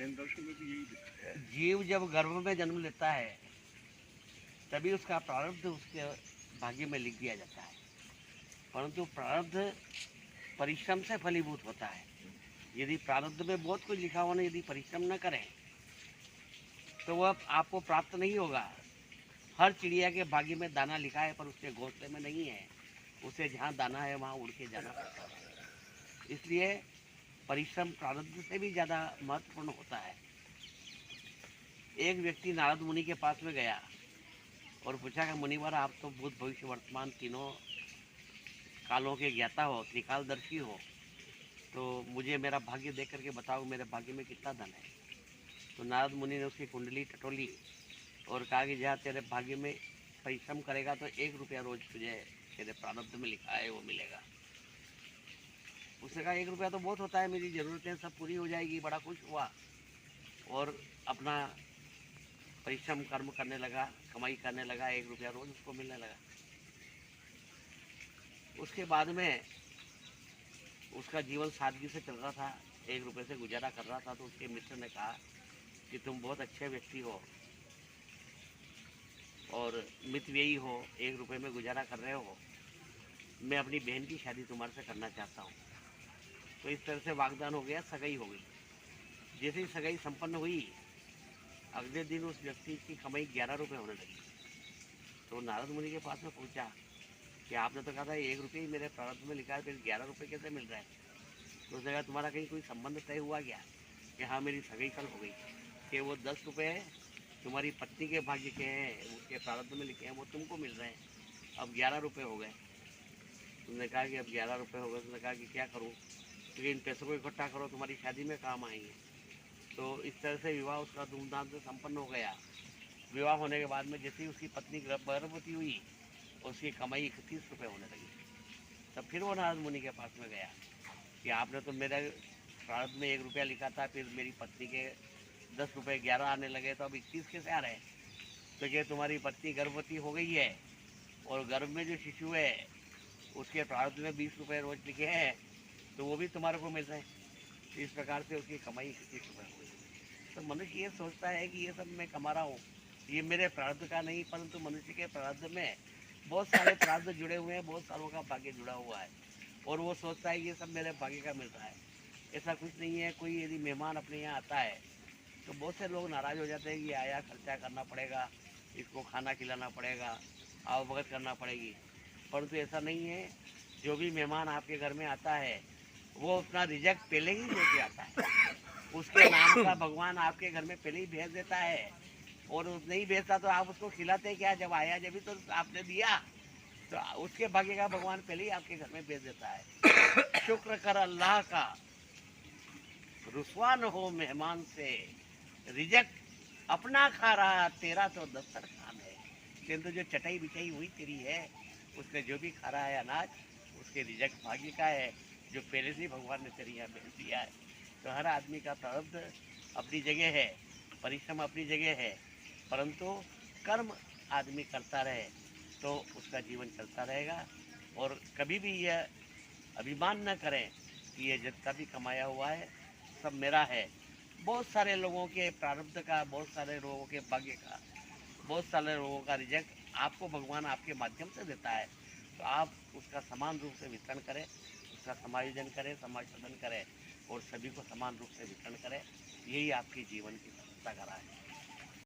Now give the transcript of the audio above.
जैन दर्शन में भी यही लिखा है। जीव जब गर्भ में जन्म लेता है तभी उसका प्रारब्ध उसके भाग्य में लिख दिया जाता है, परंतु प्रारब्ध परिश्रम से फलीभूत होता है। यदि प्रारब्ध में बहुत कुछ लिखा हुआ नहीं, यदि परिश्रम न करें तो वह आपको प्राप्त नहीं होगा। हर चिड़िया के भाग्य में दाना लिखा है पर उसके घोंसले में नहीं है। उसे जहाँ दाना है वहाँ उड़ के जाना पड़ता है। इसलिए परिश्रम प्रारब्ध से भी ज़्यादा महत्वपूर्ण होता है। एक व्यक्ति नारद मुनि के पास में गया और पूछा कि मुनिवर, आप तो भूत भविष्य वर्तमान तीनों कालों के ज्ञाता हो, त्रिकालदर्शी हो, तो मुझे मेरा भाग्य देख करके बताओ मेरे भाग्य में कितना धन है। तो नारद मुनि ने उसकी कुंडली टटोली और कहा कि जहाँ तेरे भाग्य में परिश्रम करेगा तो 1 रुपया रोज तुझे तेरे प्रारब्ध में लिखा है वो मिलेगा। उसने कहा 1 रुपया तो बहुत होता है, मेरी ज़रूरतें सब पूरी हो जाएगी। बड़ा खुश हुआ और अपना परिश्रम कर्म करने लगा, कमाई करने लगा, 1 रुपया रोज उसको मिलने लगा। उसके बाद में उसका जीवन सादगी से चल रहा था, 1 रुपये से गुजारा कर रहा था। तो उसके मित्र ने कहा कि तुम बहुत अच्छे व्यक्ति हो और मितव्ययी हो, 1 रुपये में गुजारा कर रहे हो, मैं अपनी बहन की शादी तुम्हारे से करना चाहता हूँ। तो इस तरह से वाग्दान हो गया, सगाई हो गई। जैसे ही सगाई संपन्न हुई, अगले दिन उस व्यक्ति की कमाई 11 रुपये होने लगी। तो नारद मुनि के पास में पूछा कि आपने तो कहा था 1 रुपये ही मेरे प्रारब्ध में लिखा है, फिर 11 रुपये कैसे मिल रहा है। तो उसने कहा तुम्हारा कहीं कोई संबंध तय हुआ क्या कि हाँ मेरी सगाई कल हो गई, कि वो 10 रुपये तुम्हारी पत्नी के भाग्य के हैं, उसके प्रारब्ध में लिखे हैं, वो तुमको मिल रहे हैं, अब 11 रुपये हो गए। तुमने कहा कि अब 11 रुपये हो गए। तुमने कहा कि क्या करूँ, क्योंकि इन पैसों को इकट्ठा करो, तुम्हारी शादी में काम आएंगे। तो इस तरह से विवाह उसका धूमधाम से संपन्न हो गया। विवाह होने के बाद में जैसे ही उसकी पत्नी गर्भवती हुई, उसकी कमाई 31 रुपये होने लगी। तब फिर वो नारद मुनि के पास में गया कि आपने तो मेरे प्रारब्ध में 1 रुपया लिखा था, फिर मेरी पत्नी के 10 रुपये 11 आने लगे, तो अब 21 कैसे आ रहे हैं। तो क्या तुम्हारी पत्नी गर्भवती हो गई है और गर्भ में जो शिशु है उसके प्रारब्ध में 20 रुपये रोज लिखे हैं, तो वो भी तुम्हारे को मिल रहे हैं। तो इस प्रकार से उसकी कमाई 21 रुपये हो गई। तो मनुष्य ये सोचता है कि ये सब मैं कमा रहा हूँ, ये मेरे प्रारब्ध का नहीं, परंतु मनुष्य के प्रारब्ध में बहुत सारे प्रारब्ध जुड़े हुए हैं, बहुत सालों का भाग्य जुड़ा हुआ है, और वो सोचता है कि ये सब मेरे भाग्य का मिल रहा है। ऐसा कुछ नहीं है। कोई यदि मेहमान अपने यहाँ आता है तो बहुत से लोग नाराज़ हो जाते हैं कि आया, खर्चा करना पड़ेगा, इसको खाना खिलाना पड़ेगा, आवभगत करना पड़ेगी, परंतु ऐसा नहीं है। जो भी मेहमान आपके घर में आता है वो अपना रिजल्ट पहले ही लेके आता है। उसके नाम का भगवान आपके घर में पहले ही भेज देता है, और नहीं भेजता तो आप उसको खिलाते क्या, जब आया जब भी तो आपने दिया, तो उसके भाग्य का भगवान पहले ही आपके घर में भेज देता है। शुक्र कर अल्लाह का, रुस्वा न हो मेहमान से, रिजल्ट अपना खा रहा, तेरा तो दस्तरखान है। किंतु जो चटाई बिछाई हुई तेरी है, उसने जो भी खा रहा है अनाज, उसके रिजल्ट भाग्य का है, जो पहले से भगवान ने तेरी यहाँ भेज दिया है। तो हर आदमी का प्रारब्ध अपनी जगह है, परिश्रम अपनी जगह है, परंतु कर्म आदमी करता रहे तो उसका जीवन चलता रहेगा। और कभी भी यह अभिमान न करें कि ये जितना भी कमाया हुआ है सब मेरा है। बहुत सारे लोगों के प्रारब्ध का, बहुत सारे लोगों के भाग्य का, बहुत सारे लोगों का रिजल्ट आपको भगवान आपके माध्यम से देता है। तो आप उसका समान रूप से वितरण करें, उसका समायोजन करें, समाशोधन करें, और सभी को समान रूप से वितरण करें। यही आपके जीवन की सफलता का राह है।